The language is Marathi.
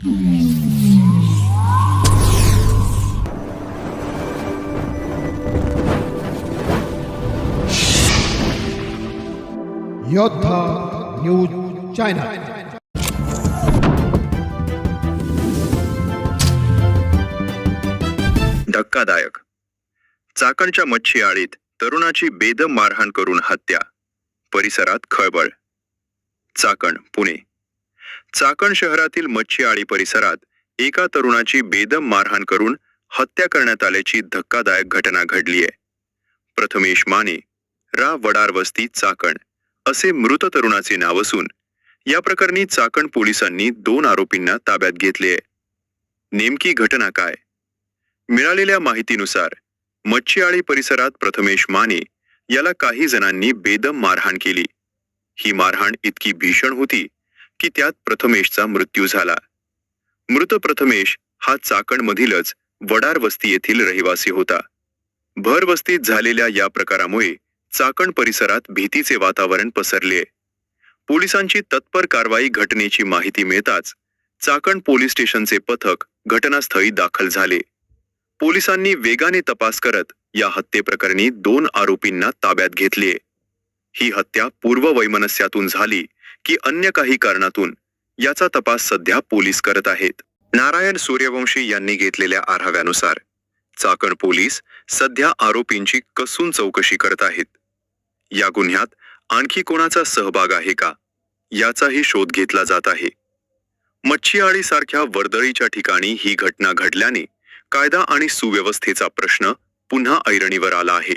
योद्धा न्यूज चॅनल। धक्कादायक। चाकणच्या मच्छी आळीत तरुणाची बेदम मारहाण करून हत्या, परिसरात खळबळ। चाकण, पुणे। चाकण शहरातील मच्छी आळी परिसरात एका तरुणाची बेदम मारहाण करून हत्या करण्यात आल्याची धक्कादायक घटना घडली आहे। प्रथमेश माने, रा वडार वस्ती, चाकण असे मृत तरुणाचे नाव असून या प्रकरणी चाकण पोलिसांनी 2 आरोपींना ताब्यात घेतले आहे। नेमकी घटना काय? मिळालेल्या माहितीनुसार मच्छी आळी परिसरात प्रथमेश माने याला काही जणांनी बेदम मारहाण केली। ही मारहाण इतकी भीषण होती की त्यात प्रथमेशचा मृत्यू झाला। मृत प्रथमेश हा चाकणमधीलच वडार वस्ती येथील रहिवासी होता। भर वस्तीत झालेल्या या प्रकारामुळे चाकण परिसरात भीतीचे वातावरण पसरले। पोलिसांची तत्पर कारवाई घटनेची माहिती मिळताच चाकण पोलीस स्टेशनचे पथक घटनास्थळी दाखल झाले। पोलिसांनी वेगाने तपास करत या हत्येप्रकरणी 2 आरोपींना ताब्यात घेतले। ही हत्या पूर्ववैमनस्यातून झाली की अन्य काही कारणातून याचा तपास सध्या पोलीस करत आहेत। नारायण सूर्यवंशी यांनी घेतलेल्या आढाव्यानुसार चाकण पोलीस सध्या आरोपींची कसून चौकशी करत आहेत। या गुन्ह्यात आणखी कोणाचा सहभाग आहे का याचाही शोध घेतला जात आहे। मच्छी आळी सारख्या वर्दळीच्या ठिकाणी ही घटना घडल्याने कायदा आणि सुव्यवस्थेचा प्रश्न पुन्हा ऐरणीवर आला आहे।